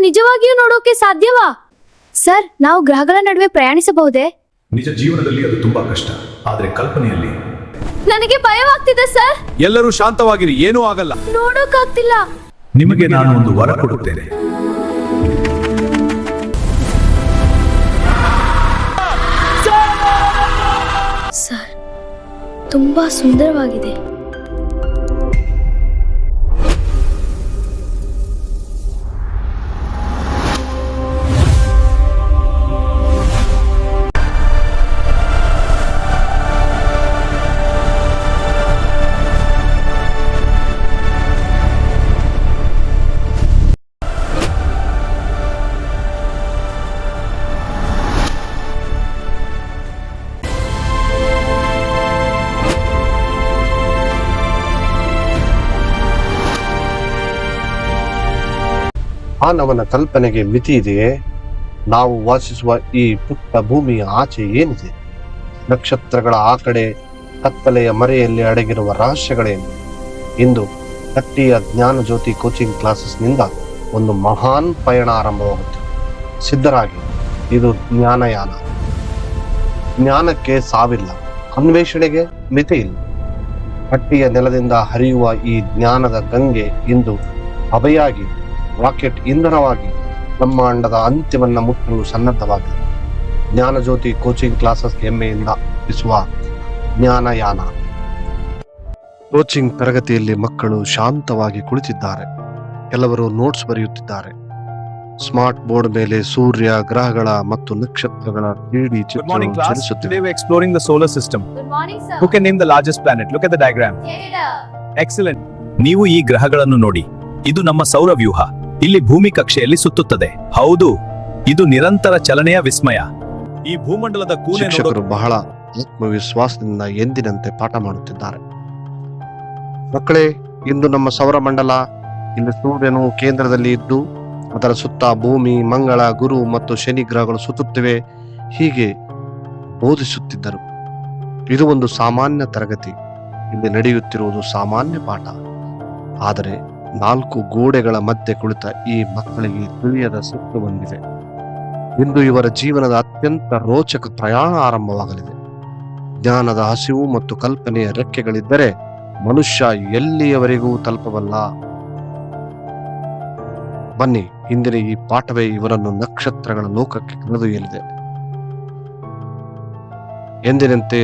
ನಿಜವಾಗಿಯೂ ನೋಡೋಕೆ ಸಾಧ್ಯವಾ? ಸರ್, ನಾವು ಗ್ರಹಗಳ ನಡುವೆ ಪ್ರಯಾಣಿಸಬಹುದೇ? ನಿಜ ಜೀವನದಲ್ಲಿ ಅದು ತುಂಬಾ ಕಷ್ಟ, ಆದ್ರೆ ಕಲ್ಪನೆಯಲ್ಲಿ. ನನಗೆ ಭಯವಾಗ್ತಿದೆ ಸರ್. ಎಲ್ಲರೂ ಶಾಂತವಾಗಿರಿ, ಏನೂ ಆಗಲ್ಲ. ನೋಡೋಕಾಗ್ತಿಲ್ಲ. ನಿಮಗೆ ನಾನು ಒಂದು ವರ ಕೊಡುತ್ತೇನೆ. ಸರ್, ತುಂಬಾ ಸುಂದರವಾಗಿದೆ. ಮಾನವನ ಕಲ್ಪನೆಗೆ ಮಿತಿ ಇದೆಯೇ? ನಾವು ವಾಸಿಸುವ ಈ ಪುಟ್ಟ ಭೂಮಿಯ ಆಚೆ ಏನಿದೆ? ನಕ್ಷತ್ರಗಳ ಆ ಕಡೆ ಕತ್ತಲೆಯ ಮರೆಯಲ್ಲಿ ಅಡಗಿರುವ ರಹಸ್ಯಗಳೇನು? ಇಂದು ಕಟ್ಟಿಯ ಜ್ಞಾನ ಜ್ಯೋತಿ ಕೋಚಿಂಗ್ ಕ್ಲಾಸಸ್ನಿಂದ ಒಂದು ಮಹಾನ್ ಪಯಣ ಆರಂಭವಾಗುತ್ತೆ. ಸಿದ್ಧರಾಗಿ, ಇದು ಜ್ಞಾನಯಾನ. ಜ್ಞಾನಕ್ಕೆ ಸಾವಿಲ್ಲ, ಅನ್ವೇಷಣೆಗೆ ಮಿತಿ ಇಲ್ಲ. ಕಟ್ಟಿಯ ನೆಲದಿಂದ ಹರಿಯುವ ಈ ಜ್ಞಾನದ ಗಂಗೆ ಇಂದು ಅಭಯಾಗಿ, ರಾಕೆಟ್ ಇಂಧನವಾಗಿ ಬ್ರಹ್ಮಾಂಡದ ಅಂತ್ಯವನ್ನ ಮುಟ್ಟಲು ಸನ್ನದ್ಧವಾಗಿದೆ. ಜ್ಞಾನಜ್ಯೋತಿ ಕೋಚಿಂಗ್ ಕ್ಲಾಸಸ್ ಹೆಮ್ಮೆಯಿಂದ ಅರ್ಪಿಸುವ ಜ್ಞಾನಯಾನ. ಕೋಚಿಂಗ್ ತರಗತಿಯಲ್ಲಿ ಮಕ್ಕಳು ಶಾಂತವಾಗಿ ಕುಳಿತಿದ್ದಾರೆ. ಕೆಲವರು ನೋಟ್ಸ್ ಬರೆಯುತ್ತಿದ್ದಾರೆ. ಸ್ಮಾರ್ಟ್ ಬೋರ್ಡ್ ಮೇಲೆ ಸೂರ್ಯ, ಗ್ರಹಗಳ ಮತ್ತು ನಕ್ಷತ್ರಗಳ 3D ಚಿತ್ರಗಳು ಚಲಿಸುತ್ತಿವೆ. Today we're exploring the solar system. Good morning, sir. Who can name the largest planet? Look at the diagram. Excellent. ನೀವು ಈ ಗ್ರಹಗಳನ್ನು ನೋಡಿ. ಇದು ನಮ್ಮ ಸೌರವ್ಯೂಹ. ಇಲ್ಲಿ ಭೂಮಿ ಕಕ್ಷೆಯಲ್ಲಿ ಸುತ್ತುತ್ತದೆ. ಹೌದು, ಇದು ನಿರಂತರ ಚಲನೆಯ ವಿಸ್ಮಯ. ಈ ಭೂಮಂಡಲದ ಕೂನೆ ಶಿಕ್ಷಕರು ಬಹಳ ಆತ್ಮವಿಶ್ವಾಸದಿಂದ ಎಂದಿನಂತೆ ಪಾಠ ಮಾಡುತ್ತಿದ್ದಾರೆ. ಮಕ್ಕಳೇ, ಇಂದು ನಮ್ಮ ಸೌರಮಂಡಲ, ಇಲ್ಲಿ ಸೂರ್ಯನು ಕೇಂದ್ರದಲ್ಲಿ ಇದ್ದು ಅದರ ಸುತ್ತ ಭೂಮಿ, ಮಂಗಳ, ಗುರು ಮತ್ತು ಶನಿ ಗ್ರಹಗಳು ಸುತ್ತುತ್ತಿವೆ. ಹೀಗೆ ಬೋಧಿಸುತ್ತಿದ್ದರು. ಇದು ಒಂದು ಸಾಮಾನ್ಯ ತರಗತಿ. ಇಲ್ಲಿ ನಡೆಯುತ್ತಿರುವುದು ಸಾಮಾನ್ಯ ಪಾಠ. ಆದರೆ 4 ಗೋಡೆಗಳ ಮಧ್ಯೆ ಕುಳಿತ ಈ ಮಕ್ಕಳಿಗೆ ತಿಳಿಯದ ಸತ್ಯ ಬಂದಿದೆ. ಇಂದು ಇವರ ಜೀವನದ ಅತ್ಯಂತ ರೋಚಕ ಪ್ರಯಾಣ ಆರಂಭವಾಗಲಿದೆ. ಜ್ಞಾನದ ಹಸಿವು ಮತ್ತು ಕಲ್ಪನೆಯ ರೆಕ್ಕೆಗಳಿದ್ದರೆ ಮನುಷ್ಯ ಎಲ್ಲಿಯವರೆಗೂ ತಲುಪಬಲ್ಲ. ಬನ್ನಿ, ಇಂದಿನ ಈ ಪಾಠವೇ ಇವರನ್ನು ನಕ್ಷತ್ರಗಳ ಲೋಕಕ್ಕೆ ಕರೆದೊಯ್ಯಲಿದೆ. ಎಂದಿನಂತೆ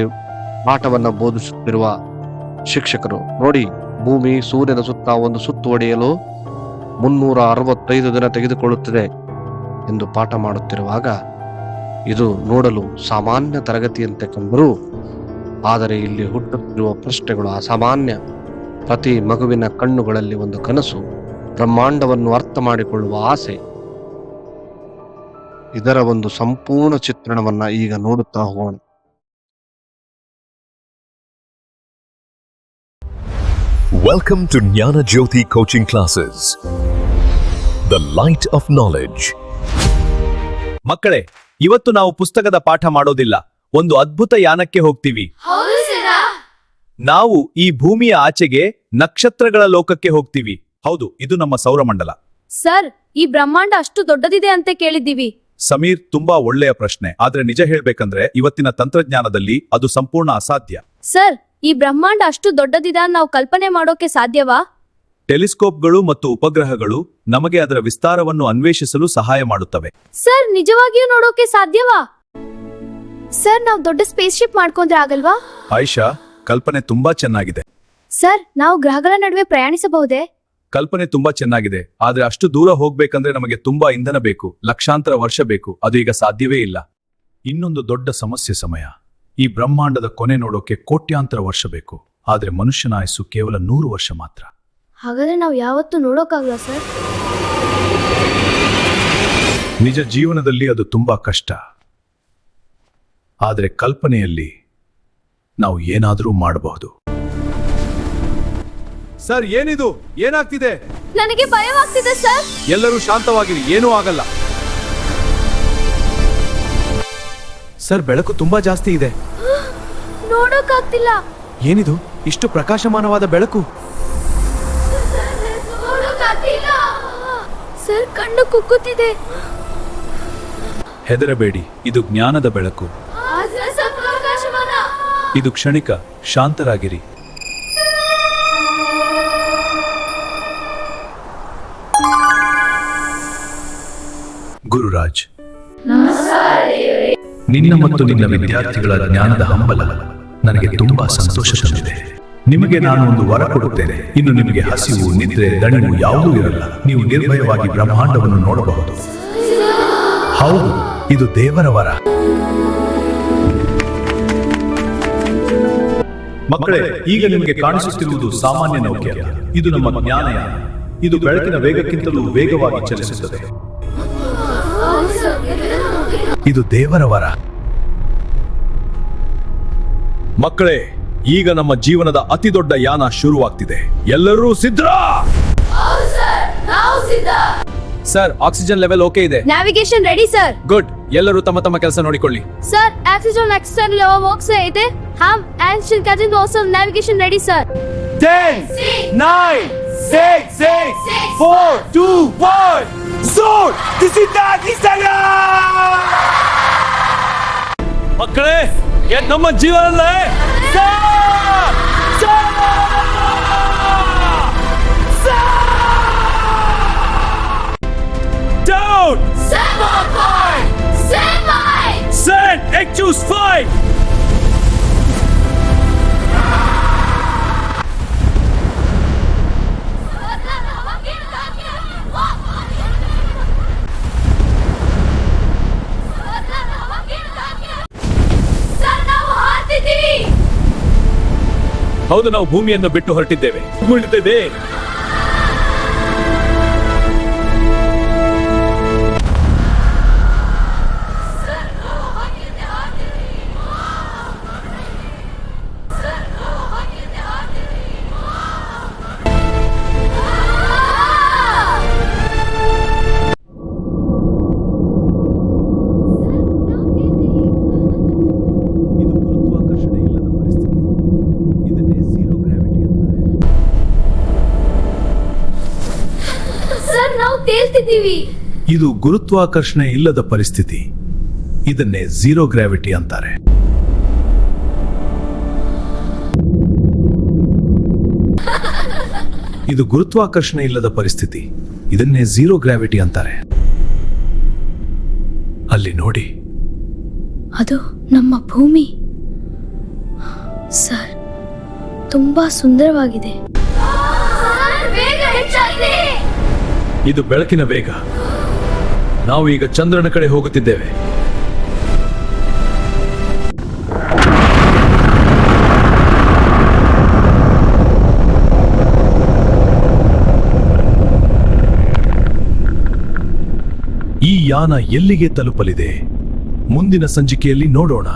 ಪಾಠವನ್ನ ಬೋಧಿಸುತ್ತಿರುವ ಶಿಕ್ಷಕರು ನೋಡಿ, ಭೂಮಿ ಸೂರ್ಯನ ಸುತ್ತ ಒಂದು ಸುತ್ತು ಹೊಡೆಯಲು 365 ದಿನ ತೆಗೆದುಕೊಳ್ಳುತ್ತದೆ ಎಂದು ಪಾಠ ಮಾಡುತ್ತಿರುವಾಗ ಇದು ನೋಡಲು ಸಾಮಾನ್ಯ ತರಗತಿಯಂತೆ ಕಂಡರೂ, ಆದರೆ ಇಲ್ಲಿ ಹುಟ್ಟುತ್ತಿರುವ ಪ್ರಶ್ನೆಗಳು ಅಸಾಮಾನ್ಯ. ಪ್ರತಿ ಮಗುವಿನ ಕಣ್ಣುಗಳಲ್ಲಿ ಒಂದು ಕನಸು, ಬ್ರಹ್ಮಾಂಡವನ್ನು ಅರ್ಥ ಮಾಡಿಕೊಳ್ಳುವ ಆಸೆ. ಇದರ ಒಂದು ಸಂಪೂರ್ಣ ಚಿತ್ರಣವನ್ನ ಈಗ ನೋಡುತ್ತಾ ಹೋಗೋಣ. Welcome to Jnana Jyoti Coaching Classes. The light of knowledge. ಮಕ್ಕಳೇ, ಇವತ್ತು ನಾವು ಪುಸ್ತಕದ ಪಾಠ ಮಾಡೋದಿಲ್ಲ, ಒಂದು ಅದ್ಭುತ ಯಾನಕ್ಕೆ ಹೋಗ್ತೀವಿ. ನಾವು ಈ ಭೂಮಿಯ ಆಚೆಗೆ ನಕ್ಷತ್ರಗಳ ಲೋಕಕ್ಕೆ ಹೋಗ್ತೀವಿ. ಹೌದು, ಇದು ನಮ್ಮ ಸೌರಮಂಡಲ. ಸರ್, ಈ ಬ್ರಹ್ಮಾಂಡ ಅಷ್ಟು ದೊಡ್ಡದಿದೆ ಅಂತ ಕೇಳಿದ್ದೀವಿ. ಸಮೀರ್, ತುಂಬಾ ಒಳ್ಳೆಯ ಪ್ರಶ್ನೆ. ಆದ್ರೆ ನಿಜ ಹೇಳ್ಬೇಕಂದ್ರೆ ಇವತ್ತಿನ ತಂತ್ರಜ್ಞಾನದಲ್ಲಿ ಅದು ಸಂಪೂರ್ಣ ಅಸಾಧ್ಯ. ಸರ್, ಈ ಬ್ರಹ್ಮಾಂಡ ಅಷ್ಟು ದೊಡ್ಡದಿದೆ ನಾವು ಕಲ್ಪನೆ ಮಾಡೋಕೆ ಸಾಧ್ಯವಾ? ಟೆಲಿಸ್ಕೋಪ್ಗಳು ಮತ್ತು ಉಪಗ್ರಹಗಳು ನಮಗೆ ಅದರ ವಿಸ್ತಾರವನ್ನು ಅನ್ವೇಷಿಸಲು ಸಹಾಯ ಮಾಡುತ್ತವೆ. ಸರ್, ನಿಜವಾಗಿಯೂ ನೋಡೋಕೆ ಸಾಧ್ಯವಾ? ಸರ್, ನಾವು ದೊಡ್ಡ ಸ್ಪೇಸ್ ಶಿಪ್ ಮಾಡ್ಕೊಂಡ್ರೆ ಆಗಲ್ವಾ? ಆಯಿಷಾ, ಕಲ್ಪನೆ ತುಂಬಾ ಚೆನ್ನಾಗಿದೆ. ಸರ್, ನಾವು ಗ್ರಹಗಳ ನಡುವೆ ಪ್ರಯಾಣಿಸಬಹುದೇ? ಕಲ್ಪನೆ ತುಂಬಾ ಚೆನ್ನಾಗಿದೆ, ಆದ್ರೆ ಅಷ್ಟು ದೂರ ಹೋಗ್ಬೇಕಂದ್ರೆ ನಮಗೆ ತುಂಬಾ ಇಂಧನ ಬೇಕು, ಲಕ್ಷಾಂತರ ವರ್ಷ ಬೇಕು. ಅದು ಈಗ ಸಾಧ್ಯವೇ ಇಲ್ಲ. ಇನ್ನೊಂದು ದೊಡ್ಡ ಸಮಸ್ಯೆ ಸಮಯ. ಈ ಬ್ರಹ್ಮಾಂಡದ ಕೊನೆ ನೋಡೋಕೆ ಕೋಟ್ಯಾಂತರ ವರ್ಷ ಬೇಕು, ಆದ್ರೆ ಮನುಷ್ಯನ ಆಯಸ್ಸು ಕೇವಲ 100 ವರ್ಷ ಮಾತ್ರ. ಹಾಗಾದ್ರೆ ನಾವು ಯಾವತ್ತೂ ನೋಡೋಕ್ಕಾಗಲ್ಲ ಸರ್. ನಿಜ ಜೀವನದಲ್ಲಿ ಅದು ತುಂಬಾ ಕಷ್ಟ, ಆದ್ರೆ ಕಲ್ಪನೆಯಲ್ಲಿ ನಾವು ಏನಾದರೂ ಮಾಡಬಹುದು. ಸರ್, ಏನಿದು? ಏನಾಗ್ತಿದೆ? ನನಗೆ ಭಯವಾಗ್ತಿದೆ ಸರ್. ಎಲ್ಲರೂ ಶಾಂತವಾಗಿರಿ, ಏನೂ ಆಗಲ್ಲ. ಸರ್, ಬೆಳಕು ತುಂಬಾ ಜಾಸ್ತಿ ಇದೆ. ನೋಡೋಕ್ಕಾಗ್ತಿಲ್ಲ. ಏನಿದು? ಇಷ್ಟು ಪ್ರಕಾಶಮಾನವಾದ ಬೆಳಕು. ಸರ್ ಕಣ್ಣು ಕುಕ್ಕುತ್ತಿದೆ. ಹೆದರಬೇಡಿ, ಇದು ಜ್ಞಾನದ ಬೆಳಕು. ಇದು ಕ್ಷಣಿಕ, ಶಾಂತರಾಗಿರಿ. ಗುರುರಾಜ್, ನಿನ್ನ ಮತ್ತು ನಿನ್ನ ವಿದ್ಯಾರ್ಥಿಗಳ ಜ್ಞಾನದ ಹಂಬಲ ನನಗೆ ತುಂಬಾ ಸಂತೋಷ ತಂದಿದೆ. ನಿಮಗೆ ನಾನು ಒಂದು ವರ ಕೊಡುತ್ತೇನೆ. ಇನ್ನು ನಿಮಗೆ ಹಸಿವು, ನಿದ್ರೆ, ದಣಿವು ಯಾವುದೂ ಇರಲ್ಲ. ನೀವು ನಿರ್ಭಯವಾಗಿ ಬ್ರಹ್ಮಾಂಡವನ್ನು ನೋಡಬಹುದು. ಹೌದು, ಇದು ದೇವರ ವರ. ಮಕ್ಕಳೇ, ಈಗ ನಿಮಗೆ ಕಾಣಿಸುತ್ತಿರುವುದು ಸಾಮಾನ್ಯ ನೌಕೆ ಅಲ್ಲ. ಇದು ನಮ್ಮ ಜ್ಞಾನಯಾನ. ಇದು ಬೆಳಕಿನ ವೇಗಕ್ಕಿಂತಲೂ ವೇಗವಾಗಿ ಚಲಿಸುತ್ತದೆ. ಇದು ದೇವರ ವರ. ಮಕ್ಕಳೇ, ಈಗ ನಮ್ಮ ಜೀವನದ ಅತಿ ದೊಡ್ಡ ಯಾನ ಶುರುವಾಗ್ತಿದೆ. ಎಲ್ಲರೂ ಸಿದ್ಧರಾ? ಸರ್, ಆಕ್ಸಿಜನ್ ಲೆವೆಲ್ ಓಕೆ ಇದೆ. Navigation ready sir. ಗುಡ್. ಎಲ್ಲರೂ ತಮ್ಮ ತಮ್ಮ ಕೆಲಸ ನೋಡಿಕೊಳ್ಳಿ. Sir, oxygen extern level okay ಇದೆ. हम एंशियन कैजिन ऑसम नेविगेशन रेडी सर. 10 9 6 4 2 1 Zone ಮಕ್ಕಳೇ, ನಮ್ಮ ಜೀವನಲ್ಲೇ down send choose 5 ಹೌದು, ನಾವು ಭೂಮಿಯನ್ನು ಬಿಟ್ಟು ಹೊರಟಿದ್ದೇವೆ. ಇದು ಗುರುತ್ವಾಕರ್ಷಣೆ ಇಲ್ಲದ ಪರಿಸ್ಥಿತಿ. ಇದನ್ನೇ ಝೀರೋ ಗ್ರಾವಿಟಿ ಅಂತಾರೆ. ಇದು ಗುರುತ್ವಾಕರ್ಷಣೆ ಇಲ್ಲದ ಪರಿಸ್ಥಿತಿ. ಇದನ್ನೇ ಝೀರೋ ಗ್ರಾವಿಟಿ ಅಂತಾರೆ. ಅಲ್ಲಿ ನೋಡಿ, ಅದು ನಮ್ಮ ಭೂಮಿ. ಸರ್, ತುಂಬಾ ಸುಂದರವಾಗಿದೆ. ಇದು ಬೆಳಕಿನ ವೇಗ. ನಾವು ಈಗ ಚಂದ್ರನ ಕಡೆ ಹೋಗುತ್ತಿದ್ದೇವೆ. ಈ ಯಾನ ಎಲ್ಲಿಗೆ ತಲುಪಲಿದೆ? ಮುಂದಿನ ಸಂಚಿಕೆಯಲ್ಲಿ ನೋಡೋಣ.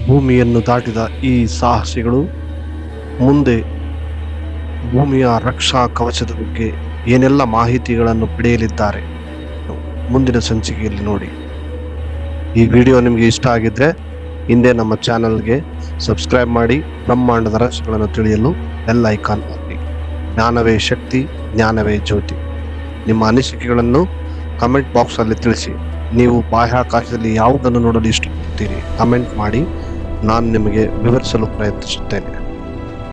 ಭೂಮಿಯನ್ನು ದಾಟಿದ ಈ ಸಾಹಸಿಗಳು ಮುಂದೆ ಭೂಮಿಯ ರಕ್ಷಾ ಕವಚದ ಬಗ್ಗೆ ಏನೆಲ್ಲ ಮಾಹಿತಿಗಳನ್ನು ಪಡೆಯಲಿದ್ದಾರೆ ಮುಂದಿನ ಸಂಚಿಕೆಯಲ್ಲಿ ನೋಡಿ. ಈ ವಿಡಿಯೋ ನಿಮಗೆ ಇಷ್ಟ ಆಗಿದ್ದರೆ ಹಿಂದೆ ನಮ್ಮ ಚಾನಲ್ಗೆ ಸಬ್ಸ್ಕ್ರೈಬ್ ಮಾಡಿ ಬ್ರಹ್ಮಾಂಡದ ರಹಸ್ಯಗಳನ್ನು ತಿಳಿಯಲು ಬೆಲ್ ಐಕಾನ್ ಒತ್ತಿ. ಜ್ಞಾನವೇ ಶಕ್ತಿ, ಜ್ಞಾನವೇ ಜ್ಯೋತಿ. ನಿಮ್ಮ ಅನಿಸಿಕೆಗಳನ್ನು ಕಮೆಂಟ್ ಬಾಕ್ಸಲ್ಲಿ ತಿಳಿಸಿ. ನೀವು ಬಾಹ್ಯಾಕಾಶದಲ್ಲಿ ಯಾವುದನ್ನು ನೋಡಲು ಇಷ್ಟಪಡ್ತೀರಿ ಕಮೆಂಟ್ ಮಾಡಿ. ನಾನು ನಿಮಗೆ ವಿವರಿಸಲು ಪ್ರಯತ್ನಿಸುತ್ತೇನೆ.